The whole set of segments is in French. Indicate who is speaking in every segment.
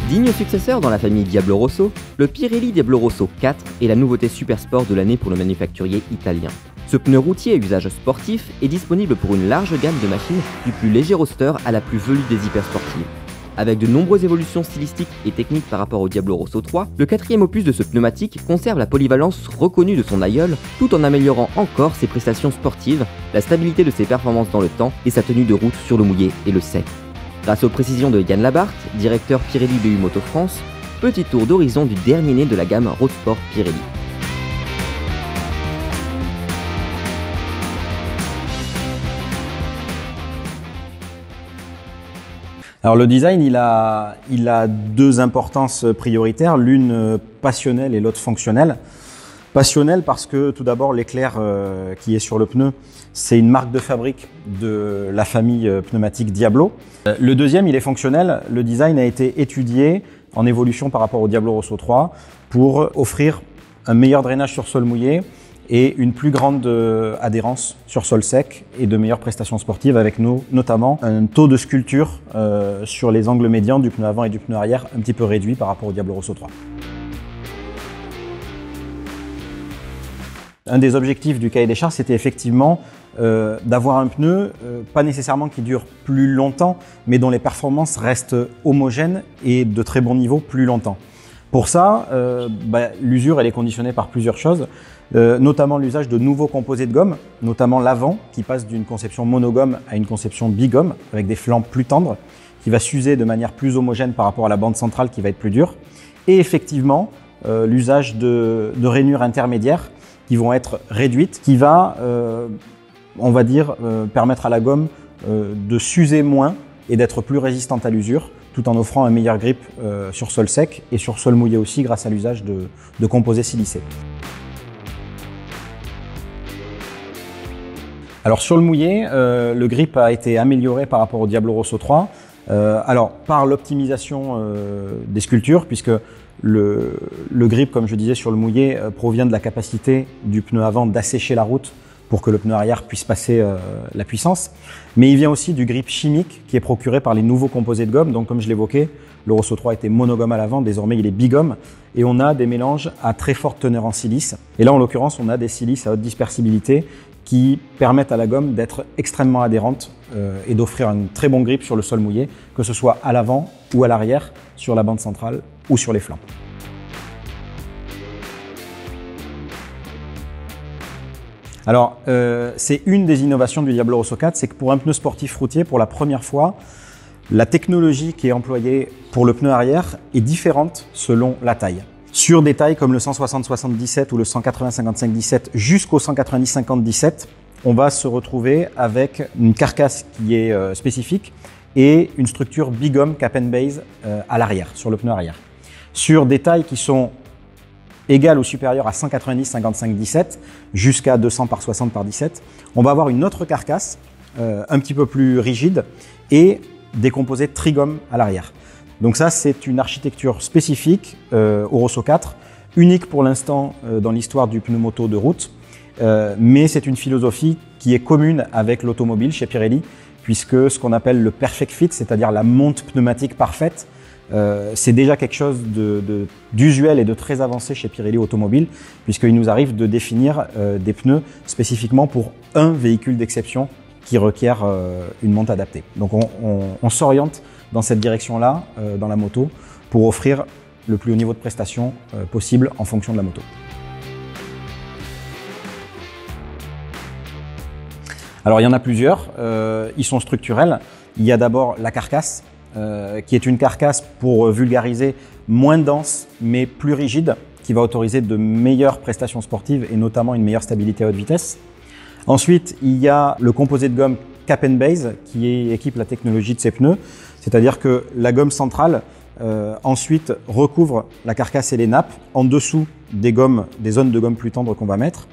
Speaker 1: Digne successeur dans la famille Diablo Rosso, le Pirelli Diablo Rosso 4 est la nouveauté super sport de l'année pour le manufacturier italien. Ce pneu routier à usage sportif est disponible pour une large gamme de machines, du plus léger roadster à la plus velue des hypersportives. Avec de nombreuses évolutions stylistiques et techniques par rapport au Diablo Rosso 3, le quatrième opus de ce pneumatique conserve la polyvalence reconnue de son aïeul, tout en améliorant encore ses prestations sportives, la stabilité de ses performances dans le temps et sa tenue de route sur le mouillé et le sec. Grâce aux précisions de Yann Labarthe, directeur Pirelli BU Moto France, petit tour d'horizon du dernier né de la gamme Road Sport Pirelli.
Speaker 2: Alors le design, il a deux importances prioritaires, l'une passionnelle et l'autre fonctionnelle. Passionnelle parce que tout d'abord l'éclair qui est sur le pneu, c'est une marque de fabrique de la famille pneumatique Diablo. Le deuxième, il est fonctionnel. Le design a été étudié en évolution par rapport au Diablo Rosso 3 pour offrir un meilleur drainage sur sol mouillé et une plus grande adhérence sur sol sec et de meilleures prestations sportives avec notamment un taux de sculpture sur les angles médians du pneu avant et du pneu arrière un petit peu réduit par rapport au Diablo Rosso 3. Un des objectifs du cahier des charges, c'était effectivement d'avoir un pneu, pas nécessairement qui dure plus longtemps, mais dont les performances restent homogènes et de très bon niveau plus longtemps. Pour ça, l'usure elle est conditionnée par plusieurs choses, notamment l'usage de nouveaux composés de gomme, notamment l'avant qui passe d'une conception monogomme à une conception bigomme avec des flancs plus tendres, qui va s'user de manière plus homogène par rapport à la bande centrale qui va être plus dure. Et effectivement, l'usage de rainures intermédiaires qui vont être réduites, qui va, on va dire, permettre à la gomme de s'user moins et d'être plus résistante à l'usure, tout en offrant un meilleur grip sur sol sec et sur sol mouillé aussi grâce à l'usage de composés silicés. Alors sur le mouillé, le grip a été amélioré par rapport au Diablo Rosso 3, par l'optimisation des sculptures, puisque le grip, comme je disais, sur le mouillé provient de la capacité du pneu avant d'assécher la route pour que le pneu arrière puisse passer la puissance. Mais il vient aussi du grip chimique qui est procuré par les nouveaux composés de gomme. Donc comme je l'évoquais, le Rosso 3 était monogomme à l'avant, désormais il est bigomme et on a des mélanges à très forte teneur en silice. Et là en l'occurrence, on a des silices à haute dispersibilité qui permettent à la gomme d'être extrêmement adhérente et d'offrir un très bon grip sur le sol mouillé, que ce soit à l'avant ou à l'arrière, sur la bande centrale ou sur les flancs. Alors, c'est une des innovations du Diablo Rosso 4, c'est que pour un pneu sportif routier, pour la première fois, la technologie qui est employée pour le pneu arrière est différente selon la taille. Sur des tailles comme le 160-70-17 ou le 180-55-17 jusqu'au 190-50-17, on va se retrouver avec une carcasse qui est spécifique et une structure bigomme cap and base à l'arrière, sur le pneu arrière. Sur des tailles qui sont égales ou supérieures à 190-55-17 jusqu'à 200 par 60 par 17, on va avoir une autre carcasse un petit peu plus rigide et des composés trigomme à l'arrière. Donc ça, c'est une architecture spécifique au Rosso 4, unique pour l'instant dans l'histoire du pneu moto de route, mais c'est une philosophie qui est commune avec l'automobile chez Pirelli, puisque ce qu'on appelle le perfect fit, c'est-à-dire la monte pneumatique parfaite, c'est déjà quelque chose d'usuel et de très avancé chez Pirelli Automobile, puisqu'il nous arrive de définir des pneus spécifiquement pour un véhicule d'exception qui requiert une monte adaptée. Donc on s'oriente dans cette direction-là, dans la moto, pour offrir le plus haut niveau de prestation possible en fonction de la moto. Alors il y en a plusieurs, ils sont structurels. Il y a d'abord la carcasse, qui est une carcasse, pour vulgariser, moins dense mais plus rigide, qui va autoriser de meilleures prestations sportives et notamment une meilleure stabilité à haute vitesse. Ensuite, il y a le composé de gomme cap and base qui équipe la technologie de ces pneus, c'est-à-dire que la gomme centrale ensuite recouvre la carcasse et les nappes en dessous des zones de gomme plus tendres qu'on va mettre.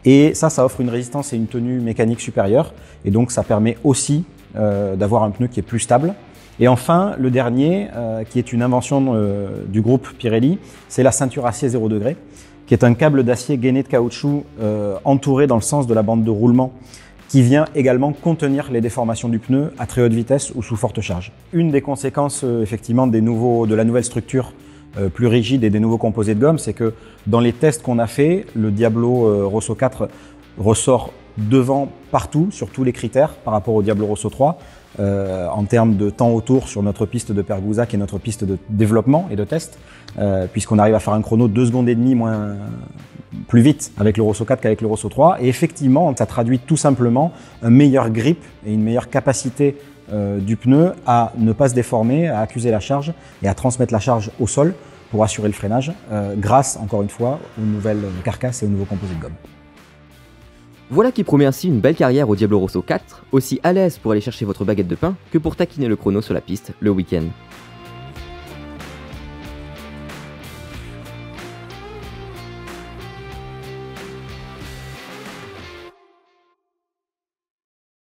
Speaker 2: Et ça offre une résistance et une tenue mécanique supérieure. Et donc, ça permet aussi d'avoir un pneu qui est plus stable. Et enfin, le dernier, qui est une invention du groupe Pirelli, c'est la ceinture acier 0 degré, qui est un câble d'acier gainé de caoutchouc entouré dans le sens de la bande de roulement qui vient également contenir les déformations du pneu à très haute vitesse ou sous forte charge. Une des conséquences effectivement de la nouvelle structure plus rigide et des nouveaux composés de gomme, c'est que dans les tests qu'on a fait, le Diablo Rosso 4 ressort devant partout, sur tous les critères par rapport au Diablo Rosso 3, en termes de temps autour sur notre piste de Pergusa qui est notre piste de développement et de test, puisqu'on arrive à faire un chrono 2 secondes et demie plus vite avec le Rosso 4 qu'avec le Rosso 3. Et effectivement, ça traduit tout simplement un meilleur grip et une meilleure capacité du pneu à ne pas se déformer, à accuser la charge et à transmettre la charge au sol pour assurer le freinage, grâce, encore une fois, aux nouvelles carcasses et aux nouveaux composés de gomme.
Speaker 1: Voilà qui promet ainsi une belle carrière au Diablo Rosso 4, aussi à l'aise pour aller chercher votre baguette de pain que pour taquiner le chrono sur la piste le week-end.